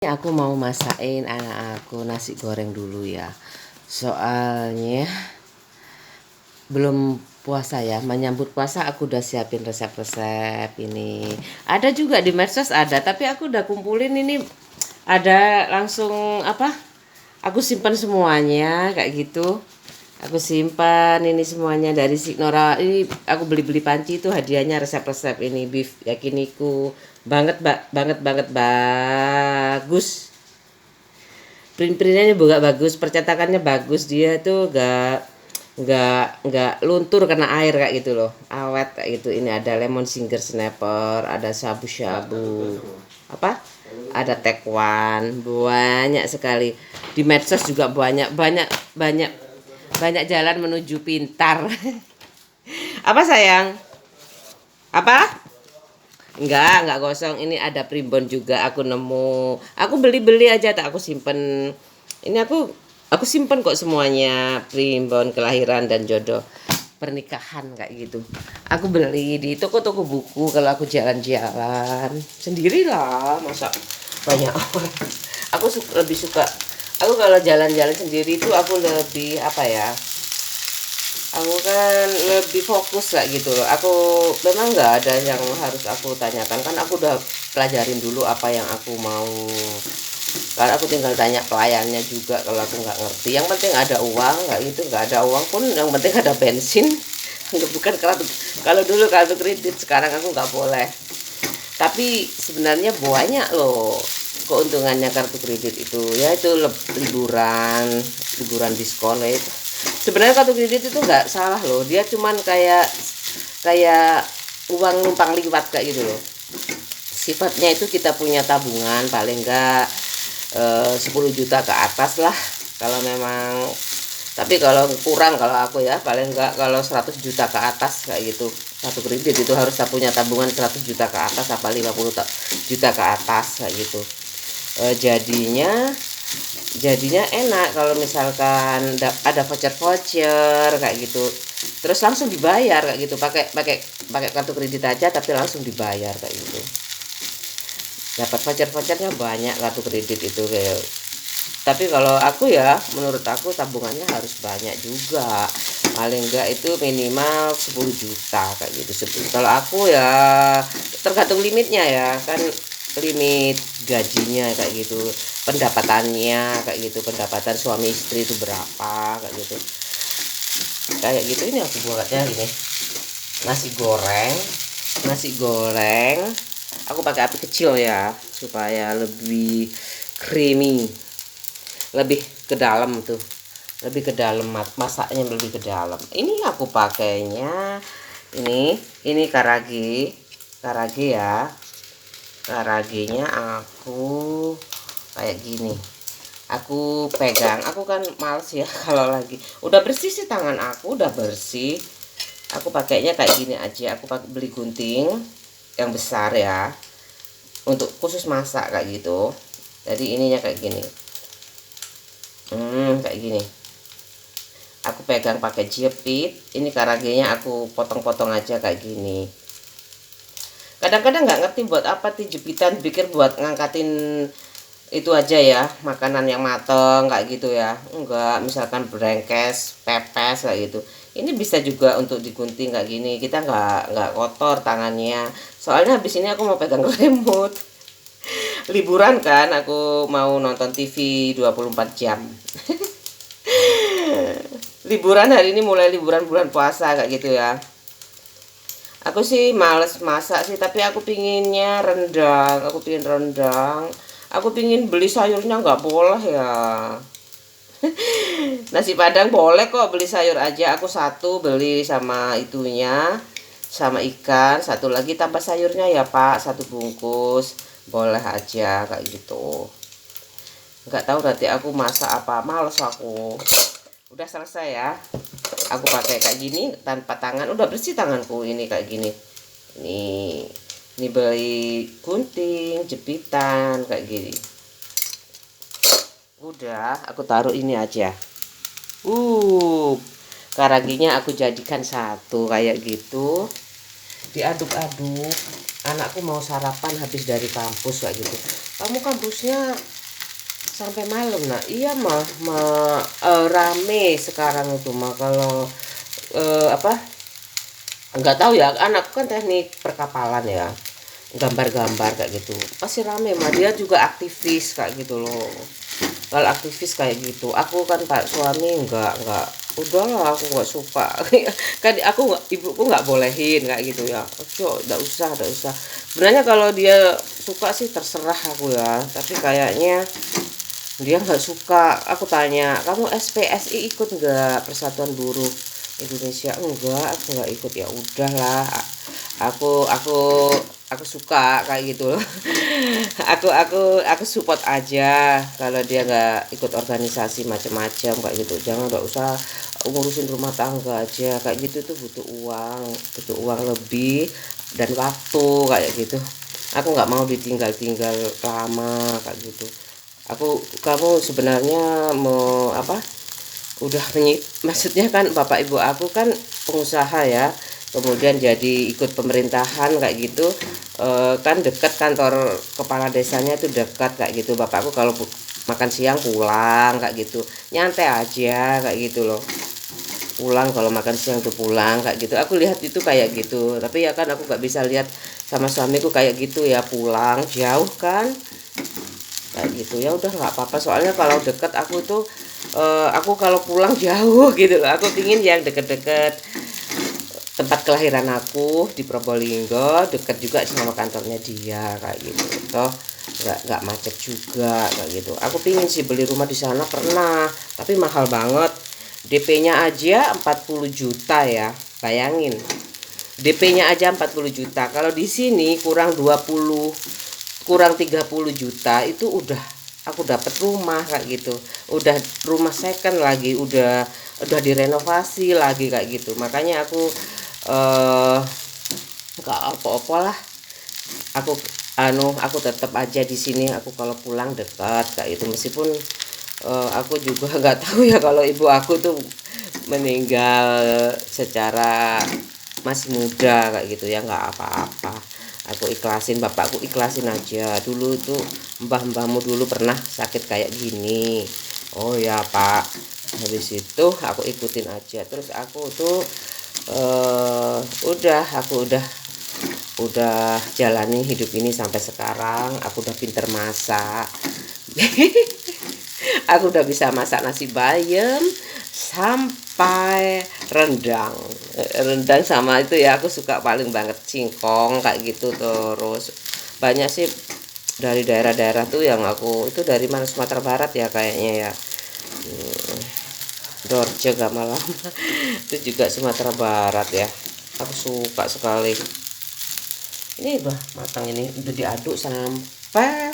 Aku mau masakin anak aku nasi goreng dulu ya. Soalnya belum puasa ya. Menyambut puasa aku udah siapin resep-resep ini. Ada juga di medsos ada, tapi aku udah kumpulin ini ada langsung apa? Aku simpan semuanya kayak gitu. Aku simpan ini semuanya dari Signora. Ini aku beli-beli panci itu hadiahnya resep-resep ini beef yakiniku. Banget bagus. Print-printnya juga bagus, percetakannya bagus, dia tuh nggak luntur kena air kayak gitu loh, awet kayak gitu. Ini ada lemon singer snapper, ada shabu-shabu, apa, ada tekwan, banyak sekali. Di medsos juga banyak jalan menuju pintar. Apa sayang? Apa? Enggak gosong. Ini ada primbon juga aku nemu. Aku beli-beli aja tak aku simpen. Ini aku simpen kok semuanya, primbon kelahiran dan jodoh pernikahan kayak gitu. Aku beli di toko-toko buku kalau aku jalan-jalan. Sendirilah, masa banyak orang. Lebih suka aku kalau jalan-jalan sendiri itu aku lebih apa ya? Aku kan lebih fokus kayak gitu loh. Aku memang nggak ada yang harus aku tanyakan, kan aku udah pelajarin dulu apa yang aku mau. Kalau aku tinggal tanya pelayannya juga kalau aku nggak ngerti. Yang penting ada uang, nggak gitu, nggak ada uang pun yang penting ada bensin. Bukan kalau dulu kartu kredit, sekarang aku nggak boleh. Tapi sebenarnya banyak loh keuntungannya kartu kredit itu, ya itu liburan diskon ya itu. Sebenarnya kartu kredit itu nggak salah loh, dia cuman kayak kayak uang numpang liwat kayak gitu loh. Sifatnya itu kita punya tabungan paling enggak 10 juta ke atas lah kalau memang. Tapi kalau kurang, kalau aku ya paling enggak kalau 100 juta ke atas kayak gitu. Kartu kredit itu harus punya tabungan 100 juta ke atas apa 50 juta ke atas kayak gitu. Jadinya enak kalau misalkan ada voucher kayak gitu, terus langsung dibayar kayak gitu, pakai kartu kredit aja tapi langsung dibayar kayak gitu. Dapat vouchernya banyak kartu kredit itu kayak. Tapi kalau aku ya, menurut aku tabungannya harus banyak juga, paling enggak itu minimal 10 juta kayak gitu. Kalau aku ya tergantung limitnya ya kan, limit gajinya kayak gitu, pendapatannya kayak gitu, pendapatan suami istri itu berapa kayak gitu. Kayak gitu. Ini aku buatnya ini nasi goreng aku pakai api kecil ya supaya lebih creamy, lebih ke dalam tuh, lebih ke dalam, masaknya lebih ke dalam. Ini aku pakainya ini karage ya. Karagenya aku kayak gini, aku pegang, aku kan males ya kalau lagi udah bersih sih, tangan aku udah bersih, aku pakainya kayak gini aja. Aku beli gunting yang besar ya, untuk khusus masak kayak gitu. Jadi ininya kayak gini, kayak gini. Aku pegang pakai jepit. Ini karagenya aku potong-potong aja kayak gini. Kadang-kadang nggak ngerti buat apa sih jepitan, pikir buat ngangkatin itu aja ya, makanan yang mateng kayak gitu ya. Enggak, misalkan brengkes, pepes kayak gitu. Ini bisa juga untuk digunting kayak gini. Kita nggak kotor tangannya. Soalnya habis ini aku mau pegang remote. Liburan kan, aku mau nonton TV 24 jam. Liburan hari ini, mulai liburan bulan puasa kayak gitu ya. Aku sih males masak sih, tapi aku pinginnya rendang. Aku pingin beli sayurnya, nggak boleh ya. Nasi padang boleh kok, beli sayur aja. Aku satu beli sama itunya, sama ikan. Satu lagi tambah sayurnya ya Pak, satu bungkus. Boleh aja kayak gitu. Nggak tahu nanti aku masak apa, males aku. Udah selesai ya. Aku pakai kayak gini tanpa tangan, udah bersih tanganku ini kayak gini. Ini beli gunting, jepitan kayak gini. Udah, aku taruh ini aja. Karaginya aku jadikan satu kayak gitu. Diaduk-aduk. Anakku mau sarapan habis dari kampus kayak gitu. kamu kampusnya sampai malam. Nah iya mah rame sekarang itu mah. Kalau apa, nggak tahu ya, anakku kan teknik perkapalan ya, gambar-gambar kayak gitu pasti rame mah. Dia juga aktivis kayak gitu loh. Kalau aktivis kayak gitu, aku kan Pak suami nggak, udahlah aku nggak suka. Kan aku nggak, ibuku nggak bolehin kayak gitu ya. Ojo, nggak usah. Sebenarnya kalau dia suka sih terserah aku ya, tapi kayaknya dia nggak suka. Aku tanya, kamu SPSI ikut nggak, Persatuan Buruh Indonesia? Enggak, aku nggak ikut. Ya udahlah, aku suka kayak gitu loh. aku support aja. Kalau dia nggak ikut organisasi macam-macam kayak gitu, nggak usah ngurusin rumah tangga aja kayak gitu. Tuh butuh uang lebih dan waktu kayak gitu. Aku nggak mau ditinggal lama kayak gitu. Kamu sebenarnya mau apa, udah maksudnya kan bapak ibu aku kan pengusaha ya, kemudian jadi ikut pemerintahan kayak gitu. Kan dekat kantor kepala desanya itu, dekat kayak gitu. Bapakku kalau makan siang pulang kayak gitu, nyantai aja kayak gitu loh. Pulang kalau makan siang tuh pulang kayak gitu. Aku lihat itu kayak gitu, tapi ya kan aku nggak bisa lihat sama suamiku kayak gitu ya, pulang jauh kan kayak gitu. Ya udah nggak apa-apa, soalnya kalau deket aku tuh aku kalau pulang jauh gitu loh. Aku pingin yang deket-deket tempat kelahiran aku di Probolinggo, deket juga sama kantornya dia kayak gitu. Toh nggak macet juga kayak gitu. Aku pingin sih beli rumah di sana, pernah, tapi mahal banget. DP-nya aja 40 juta ya, bayangin. DP-nya aja 40 juta. Kalau di sini kurang 30 juta itu udah aku dapat rumah kayak gitu. Udah rumah second lagi, udah direnovasi lagi kayak gitu. Makanya aku nggak apa-apa lah. Aku tetap aja di sini. Aku kalau pulang dekat kayak itu, meskipun aku juga nggak tahu ya kalau ibu aku tuh meninggal secara masih muda kayak gitu ya. Nggak apa-apa, aku ikhlasin, bapakku ikhlasin aja. Dulu tuh mbahmu dulu pernah sakit kayak gini. Oh ya Pak, habis itu aku ikutin aja. Terus aku tuh aku udah jalani hidup ini sampai sekarang. Aku udah pinter masak. Aku udah bisa masak nasi bayam sampai rendang sama itu ya, aku suka paling banget singkong kayak gitu. Terus banyak sih dari daerah-daerah tuh yang aku itu, dari mana, Sumatera Barat ya kayaknya ya. Dorce Gamalama itu juga Sumatera Barat ya. Aku suka sekali. Ini matang, ini udah diaduk sampai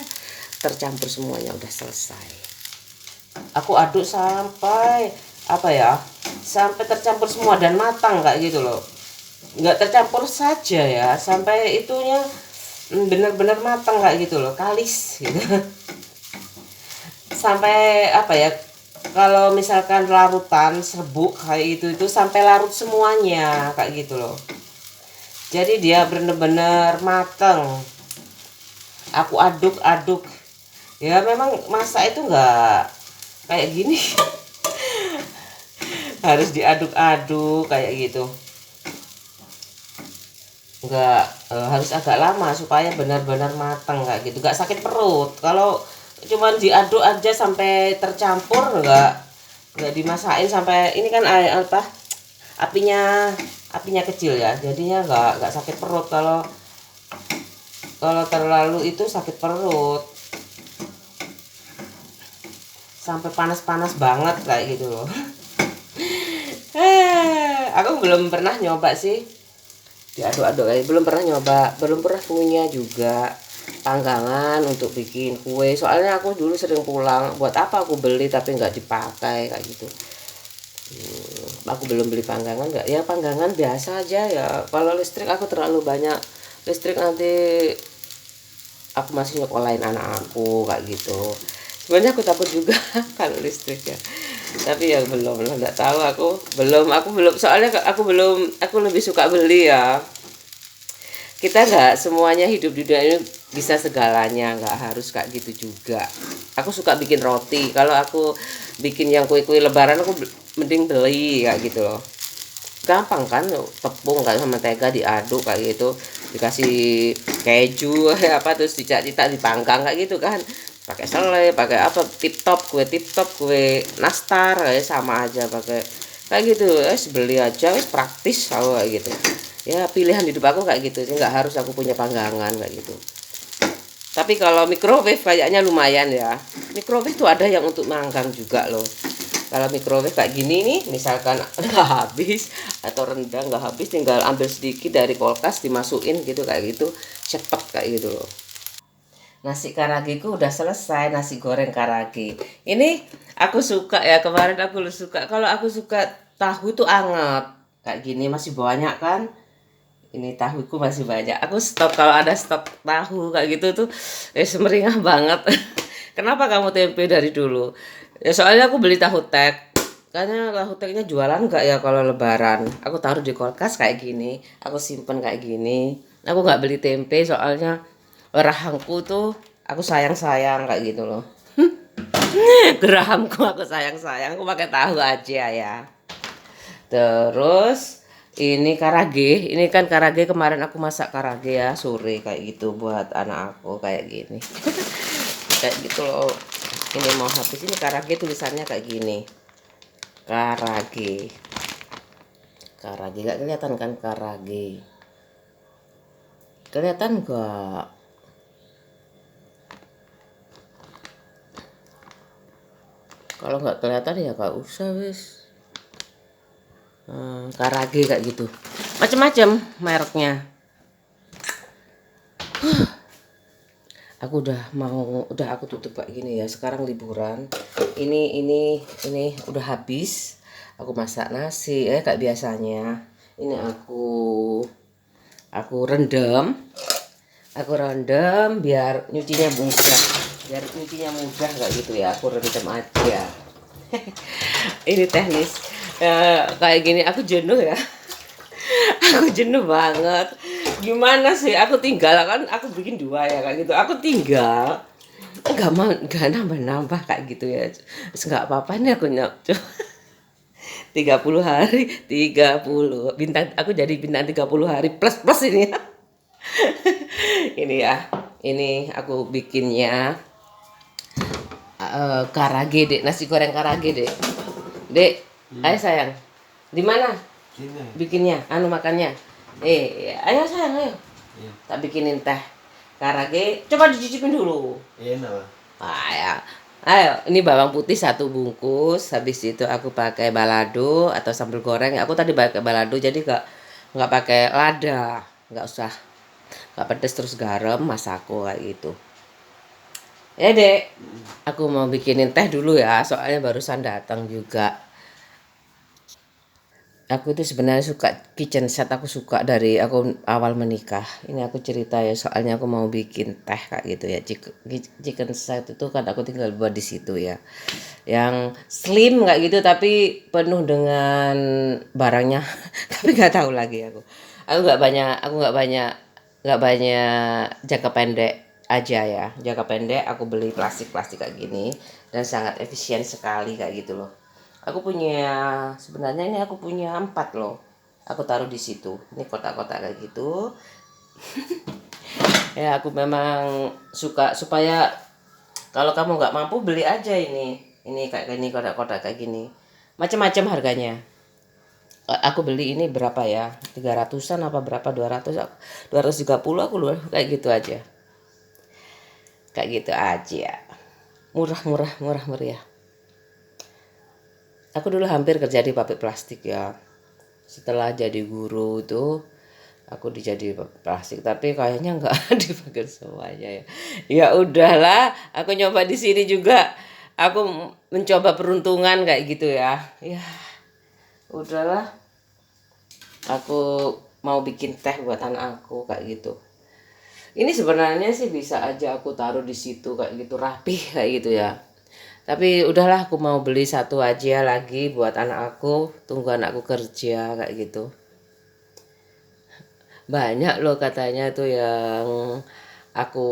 tercampur semuanya, udah selesai. Aku aduk sampai apa ya, sampai tercampur semua dan matang kayak gitu loh. Nggak tercampur saja ya, sampai itunya bener-bener matang kayak gitu loh, kalis gitu. Sampai apa ya, kalau misalkan larutan serbuk kayak itu sampai larut semuanya kayak gitu loh. Jadi dia bener-bener mateng. Aku aduk-aduk ya, memang masak itu nggak kayak gini. Harus diaduk-aduk kayak gitu, nggak harus agak lama supaya benar-benar matang kayak gitu, nggak sakit perut. Kalau cuman diaduk aja sampai tercampur, nggak dimasakin sampai ini kan apinya kecil ya, jadinya nggak sakit perut. Kalau terlalu itu sakit perut, sampai panas-panas banget kayak gitu loh. Aku belum pernah nyoba sih diaduk-aduk kayak, belum pernah nyoba, belum pernah punya juga panggangan untuk bikin kue. Soalnya aku dulu sering pulang, buat apa aku beli tapi nggak dipakai kayak gitu. Aku belum beli panggangan, nggak ya, panggangan biasa aja ya. Kalau listrik aku terlalu banyak listrik, nanti aku masih nyekolahin anak aku kayak gitu. Sebenarnya aku takut juga kalau listrik ya, tapi ya belum, nggak tahu, aku belum soalnya aku lebih suka beli ya. Kita nggak semuanya hidup di bisa segalanya, nggak harus kayak gitu juga. Aku suka bikin roti. Kalau aku bikin yang kue-kue lebaran aku mending beli kayak gitu loh. Gampang kan, tepung kayak sama mentega diaduk kayak gitu, dikasih keju apa terus dicak-cak dipanggang kayak gitu kan, pakai selai, pakai apa, tip top kue nastar kayak sama aja pakai kayak gitu. Beli aja praktis kalau kayak gitu ya. Pilihan hidup aku kayak gitu sih, nggak harus aku punya panggangan kayak gitu. Tapi kalau microwave kayaknya lumayan ya. Microwave tuh ada yang untuk manggang juga loh. Kalau microwave kayak gini nih, misalkan nggak habis atau rendang nggak habis, tinggal ambil sedikit dari kulkas dimasukin gitu kayak gitu, cepet kayak gitu loh. Nasi karagiku udah selesai, nasi goreng karagi. Ini aku suka ya, kemarin aku lu suka. Kalau aku suka tahu tuh anget kayak gini, masih banyak kan. Ini tahuku masih banyak. Aku stok, kalau ada stok tahu kayak gitu tuh semeringah banget. Kenapa kamu tempe dari dulu? Ya soalnya aku beli tahu tek. Karena tahu teknya jualan nggak ya kalau lebaran. Aku taruh di kulkas kayak gini. Aku simpen kayak gini. Aku nggak beli tempe soalnya rahangku tuh aku sayang-sayang kayak gitu loh. Gerahamku aku sayang-sayang. Aku pakai tahu aja ya. Terus ini karage, ini kan karage kemarin aku masak karage ya sore kayak gitu buat anak aku kayak gini. Kayak gitu loh. Ini mau habis, ini karage tulisannya kayak gini. Karage. Karage gak kelihatan kan karage? Kelihatan enggak? Kalau nggak kelihatan ya gak usah wis. Karage kayak gitu. Macem-macem mereknya. Aku udah aku tutup kayak gini ya. Sekarang liburan. Ini udah habis. Aku masak nasi kayak biasanya. Ini aku rendam. Aku rendam biar nyucinya mudah. Biar nyucinya mudah kayak gitu ya. Aku rendam aja. Ini teknis. Kayak gini aku jenuh ya. Aku jenuh banget. Gimana sih, aku tinggal kan, aku bikin dua ya kayak gitu, aku tinggal nggak nambah kayak gitu ya. Terus nggak apa-apa nih aku nyok 30 hari 30 bintang, aku jadi bintang 30 hari plus plus ini ya. Ini ya, ini aku bikinnya karage dek, nasi goreng karage dek. Ayo sayang, di mana bikinnya, anu makannya. Ayo sayang, ayo. Tak bikinin teh karage, coba dicicipin dulu. Enak. Ayo, ini bawang putih 1 bungkus. Habis itu aku pakai balado atau sambal goreng. Aku tadi pakai balado, jadi nggak pakai lada, nggak usah, nggak pedes. Terus garam, masako kayak gitu. Ya dek, aku mau bikinin teh dulu ya, soalnya barusan datang juga. Aku itu sebenarnya suka kitchen set, aku suka dari aku awal menikah. Ini aku cerita ya, soalnya aku mau bikin teh kayak gitu ya. Kitchen set itu kan aku tinggal buat di situ ya. Yang slim kayak gitu tapi penuh dengan barangnya. Tapi nggak tahu lagi aku. Aku nggak banyak jangka pendek aja ya. Jangka pendek aku beli plastik kayak gini dan sangat efisien sekali kayak gitu loh. Aku punya, sebenarnya ini aku punya 4 loh. Aku taruh di situ. Ini kotak-kotak kayak gitu. Ya aku memang suka supaya kalau kamu nggak mampu beli aja ini. Ini kayak gini, kotak-kotak kayak gini. Macam-macam harganya. Aku beli ini berapa ya? 300-an apa berapa? 230 aku loh kayak gitu aja. Kayak gitu aja. Murah meriah. Aku dulu hampir kerja di pabrik plastik ya. Setelah jadi guru itu aku dijadi plastik, tapi kayaknya nggak dipakai semuanya ya. Ya udahlah, aku nyoba di sini juga. Aku mencoba peruntungan kayak gitu ya. Ya udahlah. Aku mau bikin teh buat anak aku kayak gitu. Ini sebenarnya sih bisa aja aku taruh di situ kayak gitu rapih kayak gitu ya. Tapi udahlah, aku mau beli satu aja lagi buat anak aku. Tunggu anakku kerja kayak gitu. Banyak loh katanya tuh yang aku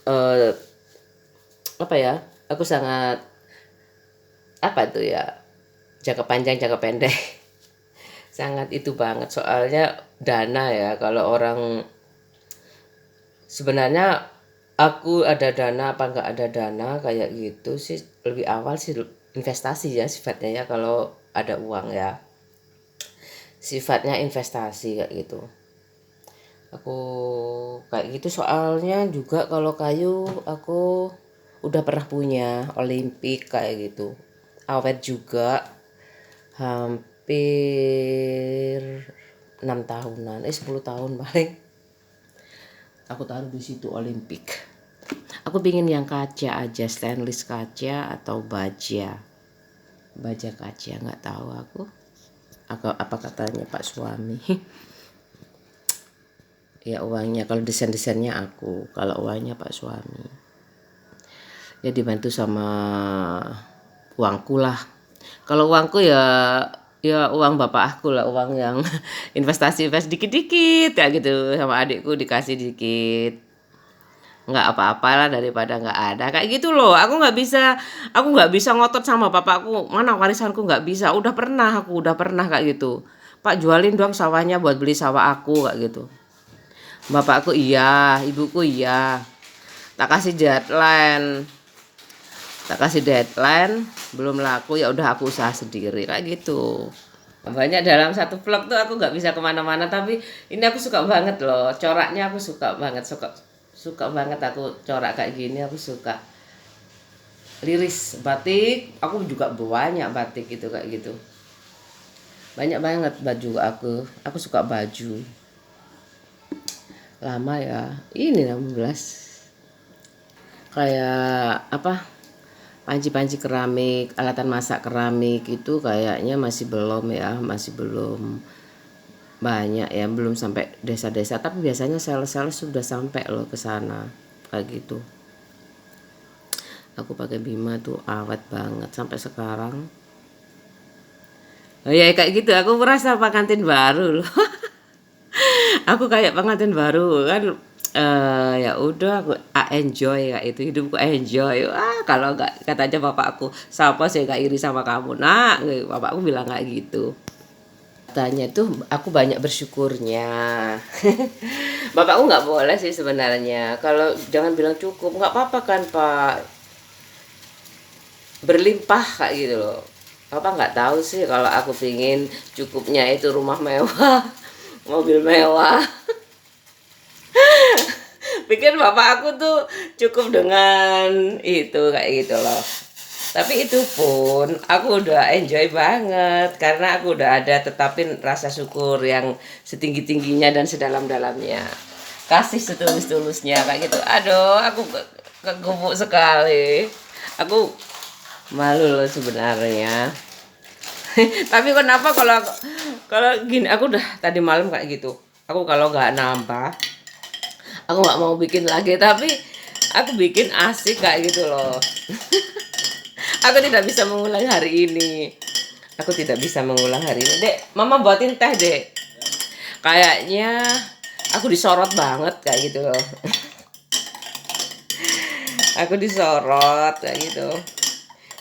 eh, apa ya? Aku sangat apa tuh ya? Jangka panjang, jangka pendek. Sangat itu banget soalnya dana ya. Kalau orang sebenarnya aku ada dana apa nggak ada dana kayak gitu sih lebih awal sih investasi ya sifatnya ya kalau ada uang ya. Sifatnya investasi kayak gitu. Aku kayak gitu soalnya juga kalau kayu aku udah pernah punya Olimpik kayak gitu. Awet juga hampir 6 tahunan, 10 tahun paling. Aku taruh di situ Olimpik. Aku pingin yang kaca aja, stainless kaca atau baja kaca nggak tahu aku. Apa katanya Pak suami? Ya uangnya kalau desain-desainnya aku, kalau uangnya Pak suami. Ya dibantu sama uangku lah. Kalau uangku ya uang bapak aku lah, uang yang invest dikit-dikit ya gitu sama adikku dikasih dikit. Nggak apa-apalah daripada nggak ada kayak gitu loh. Aku nggak bisa ngotot sama bapakku mana warisanku, nggak bisa. Udah pernah kayak gitu. Pak jualin dong sawahnya buat beli sawah aku kayak gitu. Bapakku iya, ibuku iya. Tak kasih deadline, belum laku ya udah aku usaha sendiri kayak gitu. Banyak dalam satu vlog tuh aku nggak bisa kemana-mana tapi ini aku suka banget loh coraknya, aku suka banget, suka banget aku corak kayak gini, aku suka liris batik. Aku juga banyak batik gitu kayak gitu, banyak banget baju aku suka baju lama ya. Ini 16 kayak apa, panci-panci keramik, alatan masak keramik itu kayaknya masih belum ya, masih belum banyak ya, belum sampai desa-desa, tapi biasanya sales-sales sudah sampai loh ke sana kayak gitu. Aku pakai Bima tuh awet banget sampai sekarang. Oh ya kayak gitu, aku merasa pengantin baru loh. Aku kayak pengantin baru kan. Ya udah aku enjoy kayak itu, hidupku enjoy. Kalau nggak katanya bapakku, siapa sih nggak iri sama kamu nak, bapakku bilang kayak gitu. Katanya tuh aku banyak bersyukurnya. Bapakku nggak boleh sih sebenarnya. Kalau jangan bilang cukup, nggak apa-apa kan Pak. Berlimpah kayak gitu loh. Bapak nggak tahu sih kalau aku pingin cukupnya itu rumah mewah, mobil mewah. Pikir bapak aku tuh cukup dengan itu kayak gitu loh. Tapi itu pun aku udah enjoy banget karena aku udah ada tetapin rasa syukur yang setinggi-tingginya dan sedalam-dalamnya. Kasih setulus-tulusnya kayak gitu. Aduh, aku kegubuk sekali. Aku malu loh sebenarnya. Tapi kenapa kalau gini, aku udah tadi malam kayak gitu. Aku kalau nggak nambah, aku nggak mau bikin lagi. Tapi aku bikin asik kayak gitu loh. Aku tidak bisa mengulang hari ini. Aku tidak bisa mengulang hari ini. Dek, mama buatin teh, Dek. Kayaknya aku disorot banget kayak gitu loh. Aku disorot kayak gitu.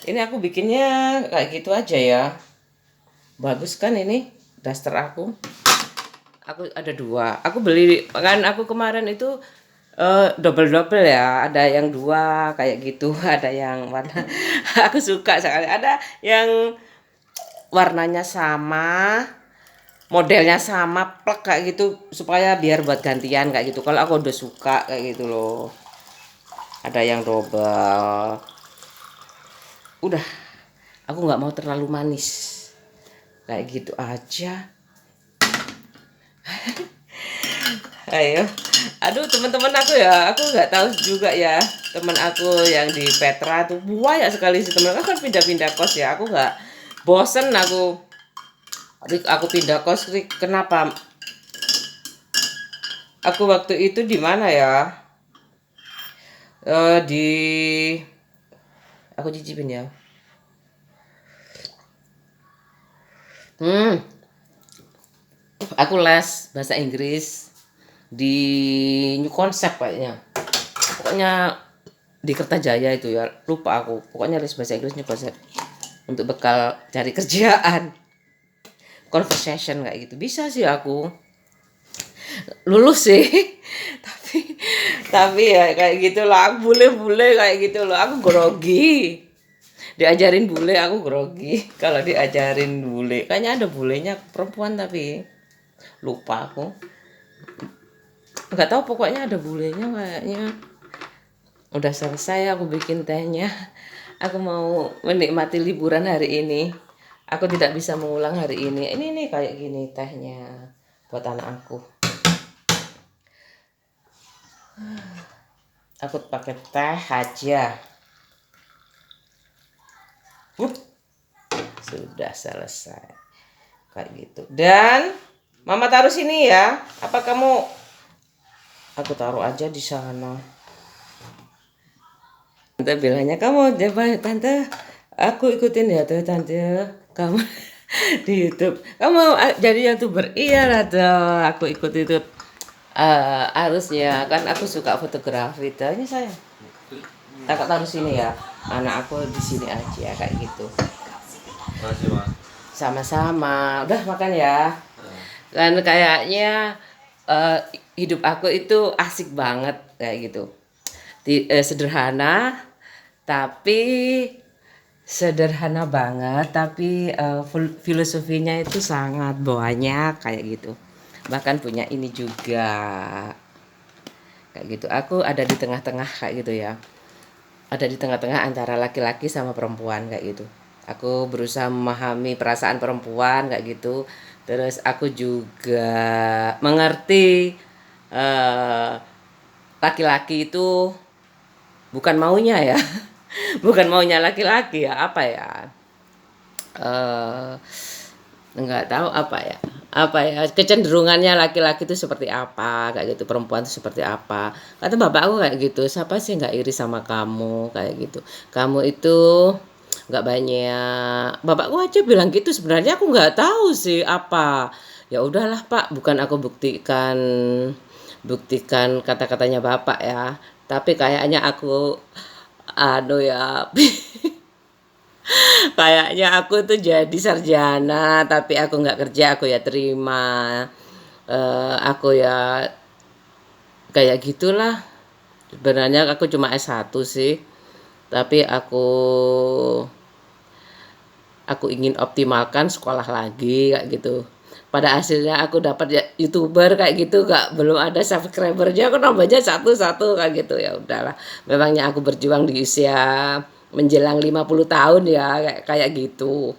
Ini aku bikinnya kayak gitu aja ya. Bagus kan ini daster aku. Aku ada dua. Aku beli kan, aku kemarin itu double ya. Ada yang dua kayak gitu, ada yang warna. Aku suka sekali. Ada yang warnanya sama, modelnya sama, plek kayak gitu supaya biar buat gantian kayak gitu. Kalau aku udah suka kayak gitu loh. Ada yang double. Udah, aku nggak mau terlalu manis. Kayak gitu aja. Ayo, aduh teman-teman aku ya, aku nggak tahu juga ya, teman aku yang di Petra tuh banyak sekali sih teman aku, kan pindah-pindah kos ya, aku nggak bosen aku pindah kos. Kenapa? Aku waktu itu di mana ya? Di aku cicipin ya. Aku les bahasa Inggris di New Concept kayaknya. Pokoknya di Kertajaya itu ya, lupa aku. Pokoknya les bahasa Inggris New Concept untuk bekal cari kerjaan. Conversation kayak gitu. Bisa sih aku. Lulus sih. tapi tapi ya kayak gitulah, bule-bule kayak gitu loh. Aku grogi. Diajarin bule aku grogi. Kalau diajarin bule, kayaknya ada bulenya perempuan tapi lupa aku. Nggak tahu, pokoknya ada bulenya kayaknya. Udah selesai aku bikin tehnya. Aku mau menikmati liburan hari ini. Aku tidak bisa mengulang hari ini. Ini nih kayak gini tehnya buat anak aku. Aku pakai teh aja. Sudah selesai. Kayak gitu. Dan Mama taruh sini ya. Apa kamu? Aku taruh aja di sana. Tante bilangnya, kamu coba tante, aku ikutin ya tuh tante, kamu di YouTube, kamu jadi YouTuber. Iya lah tuh, aku ikut itu harusnya kan aku suka fotografi. Ini saya tak taruh sini ya, anak aku di sini aja kayak gitu. Sama-sama, udah makan ya. Kan kayaknya hidup aku itu asik banget kayak gitu. Sederhana tapi sederhana banget, tapi filosofinya itu sangat banyak kayak gitu. Bahkan punya ini juga kayak gitu. Aku ada di tengah-tengah kayak gitu ya. Ada di tengah-tengah antara laki-laki sama perempuan kayak gitu. Aku berusaha memahami perasaan perempuan kayak gitu. Terus aku juga mengerti laki-laki itu bukan maunya ya. Bukan maunya laki-laki ya, apa ya? eh nggak tahu apa ya kecenderungannya laki-laki itu seperti apa kayak gitu, perempuan itu seperti apa. Kata bapak aku kayak gitu, siapa sih nggak iri sama kamu kayak gitu, kamu itu nggak banyak. Bapakku aja bilang gitu. Sebenarnya aku nggak tahu sih apa. Ya udahlah pak, bukan aku buktikan kata-katanya bapak ya, tapi kayaknya aku ya kayaknya aku tuh jadi sarjana tapi aku nggak kerja, aku ya terima. Aku ya kayak gitulah. Sebenarnya aku cuma S1 sih, tapi aku ingin optimalkan sekolah lagi kayak gitu. Pada hasilnya aku dapat ya YouTuber kayak gitu, gak belum ada subscribernya, aku nambahnya satu-satu kayak gitu. Ya udahlah, memangnya aku berjuang di usia menjelang 50 tahun ya kayak gitu.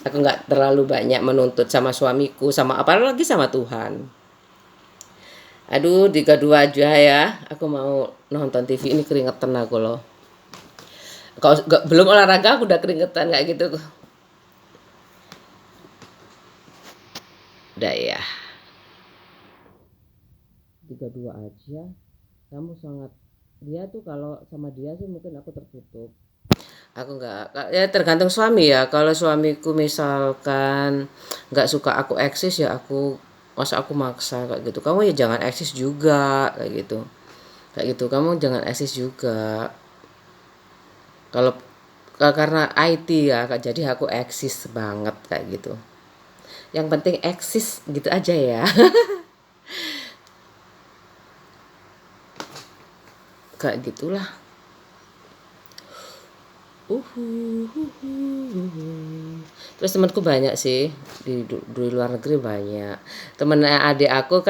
Aku nggak terlalu banyak menuntut sama suamiku, sama apalagi sama Tuhan. Aduh, 32 aja ya. Aku mau nonton TV, ini keringetan aku loh. Kalau belum olahraga aku udah keringetan kayak gitu. Udah ya. 32 aja. Kamu sangat, dia tuh kalau sama dia sih mungkin aku tertutup. Aku nggak, ya tergantung suami ya. Kalau suamiku misalkan nggak suka aku eksis ya masa aku maksa kayak gitu. Kamu ya jangan eksis juga kayak gitu. Kayak gitu, kamu jangan eksis juga. Kalau karena IT ya, jadi aku eksis banget kayak gitu. Yang penting eksis gitu aja ya. Kayak gitulah. Terus temanku banyak sih di luar negeri banyak. Temennya adik aku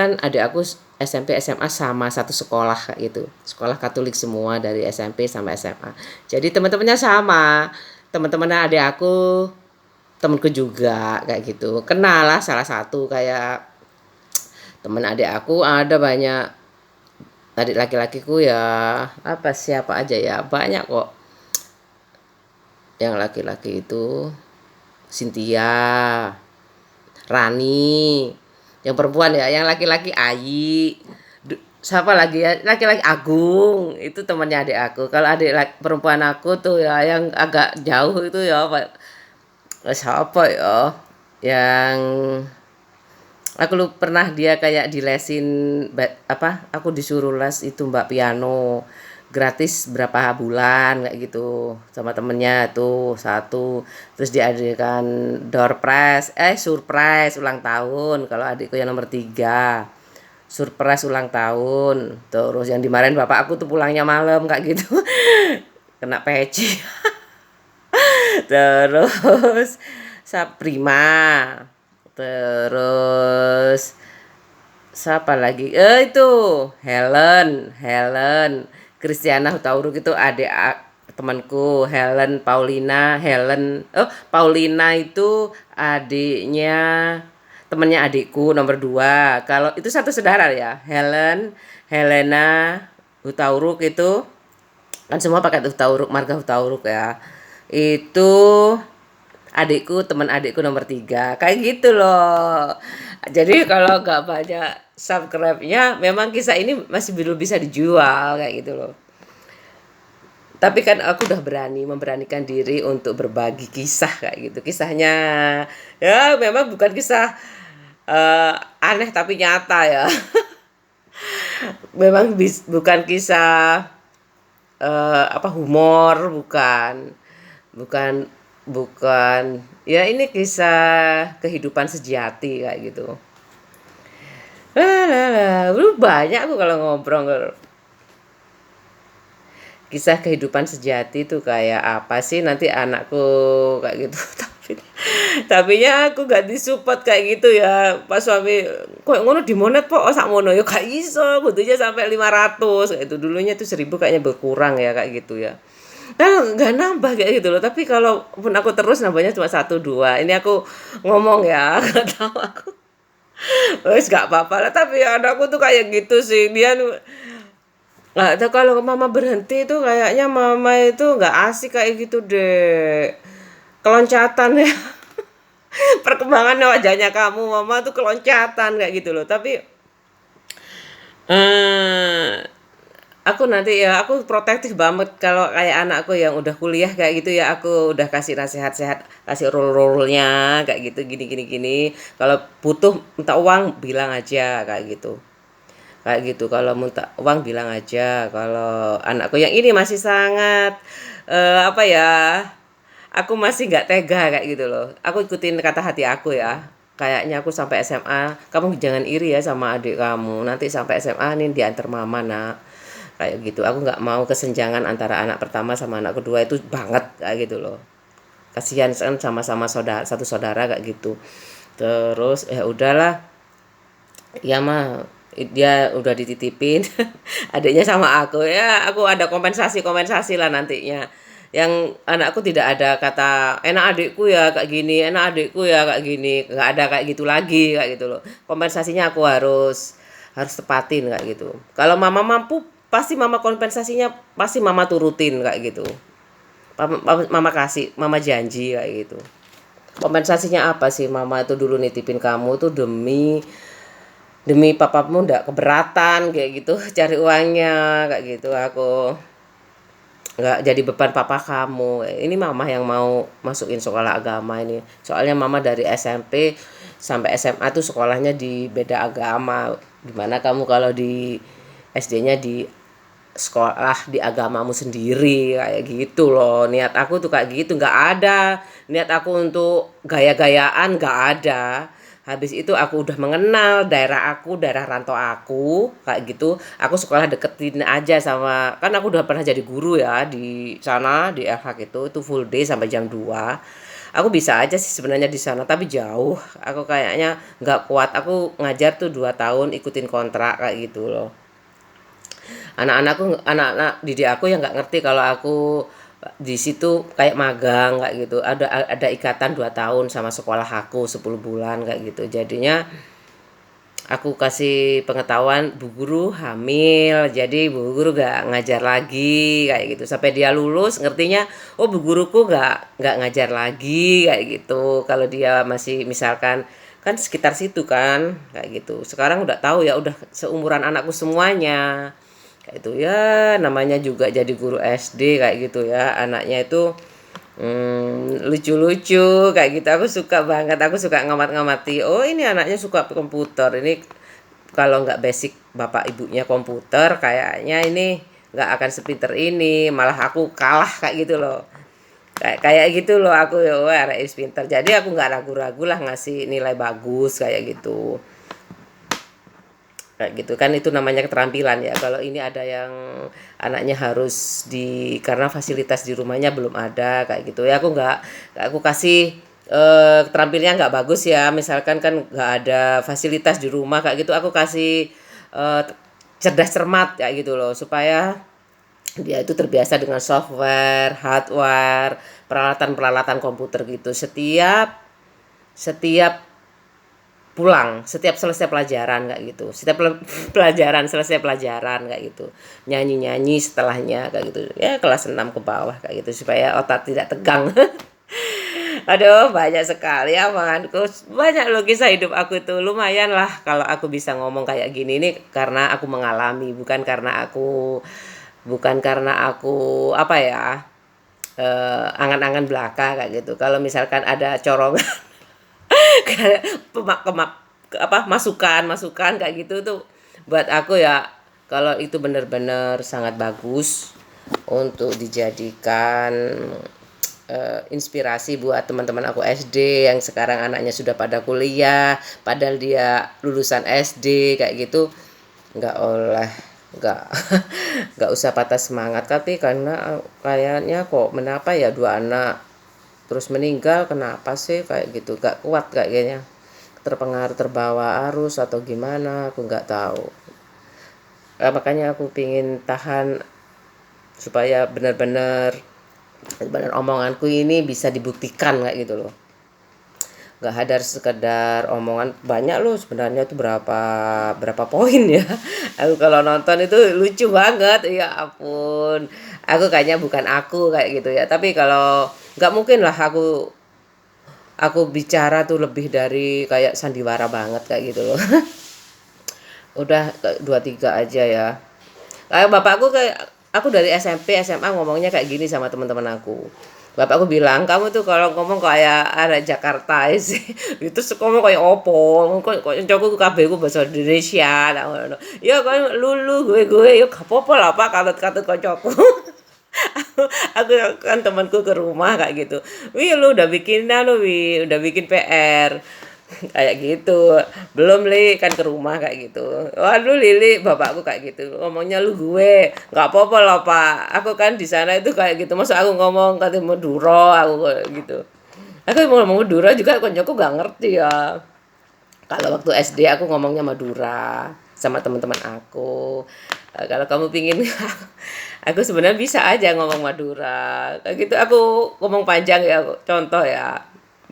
SMP SMA sama satu sekolah kayak gitu. Sekolah Katolik semua dari SMP sampai SMA. Jadi teman-temannya sama. Teman-temannya adik aku, temanku juga kayak gitu. Kenal lah salah satu kayak teman adik aku ada banyak. Adik laki-lakiku ya siapa aja ya banyak kok. Yang laki-laki itu Cynthia, Rani. Yang perempuan ya, yang laki-laki Ayi. Siapa lagi ya? Laki-laki Agung. Itu temannya adik aku. Kalau adik perempuan aku tuh ya yang agak jauh itu ya siapa ya? Yang Aku pernah dia kayak dilesin apa? Aku disuruh les itu Mbak piano gratis berapa bulan kayak gitu sama temennya tuh satu, terus diadakan surprise ulang tahun kalau adikku yang nomor tiga, surprise ulang tahun. Terus yang dimarahin bapak aku tuh pulangnya malam kayak gitu. Kena peci. Terus Saprima. Terus siapa lagi? Itu Helen, Helen. Kristiana Hutauruk itu adik temanku, Helen Paulina, Paulina itu adiknya temannya adikku nomor dua. Kalau itu satu saudara ya, Helena Hutauruk itu kan semua pakai Hutauruk, marga Hutauruk ya. Itu adikku, teman adikku nomor tiga, kayak gitu loh. Jadi kalau nggak banyak subscribe-nya memang kisah ini masih belum bisa dijual kayak gitu loh. Tapi kan aku udah memberanikan diri untuk berbagi kisah kayak gitu. Kisahnya ya memang bukan kisah eh, aneh tapi nyata ya. Memang bukan kisah apa humor, bukan. Bukan bukan ya ini kisah kehidupan sejati kayak gitu. Lu banyak aku kalau ngobrol. Kisah kehidupan sejati tuh kayak apa sih nanti anakku kayak gitu. Tapinya aku gak disupport kayak gitu ya. Pas suami kok ngono dimonet po sak mono ya gak iso, butuhnya sampai 500 kayak itu. Dulunya tuh 1.000 kayaknya berkurang ya kayak gitu ya. Nah, nggak nambah kayak gitu loh. Tapi kalau pun aku terus nambahnya cuma satu dua. Ini aku ngomong ya, nggak tahu aku. Wes nggak apa-apa lah. Tapi anakku tuh kayak gitu sih. Dia nggak tahu kalau mama berhenti tuh kayaknya mama itu nggak asik kayak gitu deh. Keloncatan ya. Perkembangan wajahnya kamu, mama tuh keloncatan kayak gitu loh. Tapi eh aku nanti ya aku protektif banget kalau kayak anakku yang udah kuliah kayak gitu ya aku udah kasih nasihat sehat, kasih rule-rule-nya kayak gitu gini gini gini. Kalau butuh minta uang bilang aja kayak gitu. Kayak gitu kalau minta uang bilang aja. Kalau anakku yang ini masih sangat apa ya? Aku masih nggak tega kayak gitu loh. Aku ikutin kata hati aku ya. Kayaknya aku sampai SMA, kamu jangan iri ya sama adik kamu. Nanti sampai SMA nih diantar mama nak. Kayak gitu. Aku nggak mau kesenjangan antara anak pertama sama anak kedua itu banget kayak gitu loh. Kasihan kan sama-sama saudara, satu saudara kayak gitu. Terus ya udahlah. Ya mah dia udah dititipin adiknya sama aku ya aku ada kompensasi lah nantinya yang anakku tidak ada kata enak adikku ya kayak gini enak adikku ya kayak gini nggak ada kayak gitu lagi kayak gitu loh kompensasinya aku harus tepatin kayak gitu kalau mama mampu pasti mama kompensasinya pasti mama turutin kayak gitu mama kasih mama janji kayak gitu kompensasinya apa sih mama itu dulu nitipin kamu tuh demi papamu ndak keberatan kayak gitu cari uangnya kayak gitu aku nggak jadi beban papa kamu ini mama yang mau masukin sekolah agama ini soalnya mama dari SMP sampai SMA tuh sekolahnya di beda agama gimana kamu kalau di SD-nya di sekolah di agamamu sendiri kayak gitu loh niat aku tuh kayak gitu nggak ada niat aku untuk gaya-gayaan nggak ada habis itu aku udah mengenal daerah rantau aku kayak gitu aku sekolah deketin aja sama kan aku udah pernah jadi guru ya di sana di LH itu full day sampai jam 2 aku bisa aja sih sebenarnya di sana tapi jauh aku kayaknya nggak kuat aku ngajar tuh 2 tahun ikutin kontrak kayak gitu loh anak-anak didik aku yang nggak ngerti kalau aku di situ kayak magang kayak gitu ada ikatan 2 tahun sama sekolah aku 10 bulan kayak gitu jadinya aku kasih pengetahuan bu guru hamil jadi bu guru gak ngajar lagi kayak gitu sampai dia lulus ngertinya oh bu guruku gak ngajar lagi kayak gitu kalau dia masih misalkan kan sekitar situ kan kayak gitu sekarang udah tahu ya udah seumuran anakku semuanya kayak itu ya namanya juga jadi guru SD kayak gitu ya anaknya itu lucu-lucu kayak gitu. Aku suka banget, aku suka ngamat-ngamati. Oh, ini anaknya suka komputer. Ini kalau nggak basic bapak ibunya komputer, kayaknya ini nggak akan sepinter ini. Malah aku kalah kayak gitu loh. Kayak gitu loh aku ya, wah arek pinter. Jadi aku nggak ragu-ragu lah ngasih nilai bagus kayak gitu. Kayak gitu kan itu namanya keterampilan ya. Kalau ini ada yang anaknya harus karena fasilitas di rumahnya belum ada kayak gitu ya, aku kasih keterampilannya nggak bagus ya. Misalkan kan nggak ada fasilitas di rumah kayak gitu, aku kasih eh, cerdas cermat kayak gitu loh, supaya dia itu terbiasa dengan software, hardware, peralatan-peralatan komputer gitu. Setiap setiap setiap selesai pelajaran kayak gitu, setiap pelajaran selesai pelajaran kayak gitu, nyanyi-nyanyi setelahnya kayak gitu ya, kelas 6 ke bawah kayak gitu, supaya otak tidak tegang. Aduh, banyak sekali amanku, banyak loh kisah hidup aku itu. Lumayan lah kalau aku bisa ngomong kayak gini, ini karena aku mengalami, bukan karena aku apa ya, angan-angan belaka kayak gitu. Kalau misalkan ada corongan kayak masukan kayak gitu tuh, buat aku ya, kalau itu benar-benar sangat bagus untuk dijadikan inspirasi buat teman-teman aku SD yang sekarang anaknya sudah pada kuliah, padahal dia lulusan SD kayak gitu. Nggak oleh nggak nggak usah patah semangat, tapi karena kayaknya kok menapa ya, dua anak terus meninggal, kenapa sih kayak gitu, gak kuat kayaknya, terpengaruh, terbawa arus atau gimana, aku nggak tahu. Makanya aku pingin tahan supaya benar-benar omonganku ini bisa dibuktikan kayak gitu loh, nggak hadar sekedar omongan. Banyak loh sebenarnya itu berapa berapa poin ya. Aku kalau nonton itu lucu banget, ya ampun, aku kayaknya bukan aku kayak gitu ya, tapi kalau nggak mungkin lah aku bicara tuh lebih dari kayak sandiwara banget kayak gitu loh. Udah 23 aja ya. Kayak bapakku, kayak aku dari SMP SMA ngomongnya kayak gini sama teman-teman aku. Bapakku bilang, kamu tuh kalau ngomong kayak ada Jakarta sih. Itu ngomong kayak opo, kok cocokku kabeh ku bahasa Indonesia. Nah, ngono. Ya kan lulu gue ya gak apa-apa lah Pak, katut-katut kocokku. Aku kan temanku ke rumah kayak gitu. Wih, lu udah bikin lu, udah bikin PR. Kayak gitu. Belum li, kan ke rumah kayak gitu. Waduh Lili, bapakku kayak gitu. Ngomongnya lu gue. Nggak apa-apa lah Pak. Aku kan di sana itu kayak gitu. Masa aku ngomong kata Madura, aku kayak gitu. Aku mau ngomong Madura juga koncoku gak ngerti ya. Kalau waktu SD aku ngomongnya Madura sama teman-teman aku. Kalau kamu pingin, aku sebenarnya bisa aja ngomong Madura. Kayak gitu aku ngomong panjang ya, contoh ya.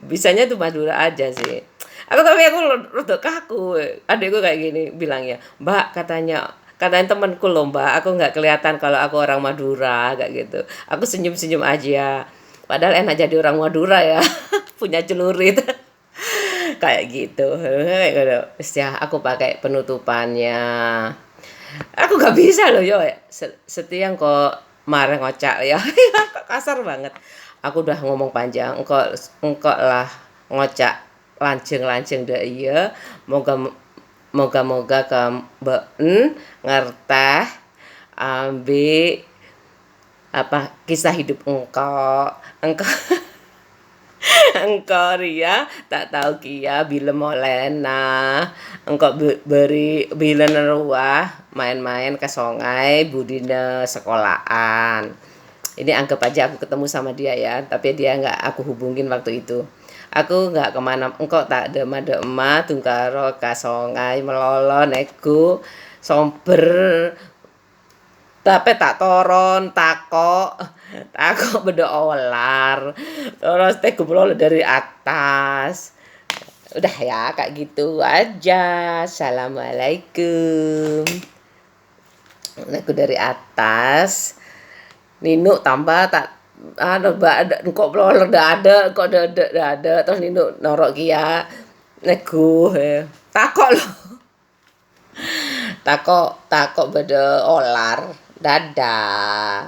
Bisanya tuh Madura aja sih. Tapi aku rada kaku. Adikku kayak gini bilangnya, "Mbak," katanya temanku loh, "Mbak, aku nggak kelihatan kalau aku orang Madura," kayak gitu. Aku senyum-senyum aja. Padahal enak jadi orang Madura ya, punya celurit. Kayak gitu. Terus ya aku pakai penutupannya. Aku gak bisa loh yo. Setiang kok marah ngocak ya. Kasar banget. Aku udah ngomong panjang, engkau engkau lah ngocak lanceng-lanceng dah iya. Moga moga kembeen ngerteh ambil apa kisah hidup engkau. Engkau engkau ria tak tahu kia bila molena, engkau beri bila ruah main-main ke sungai budina sekolahan. Ini anggap aja aku ketemu sama dia ya, tapi dia nggak aku hubungin waktu itu. Aku nggak kemana, engkau tak dema-dema tungkaro ke sungai melolo nego somber, tapi tak toron takok beda olar, terus teh gumulol dari atas. Udah ya kayak gitu aja. Assalamualaikum. Aku dari atas, Nino tambah tak ada kok bloler dah ada, kok ada terus Nino norok kia nego takok loh. Takok takok beda olar. Dadah.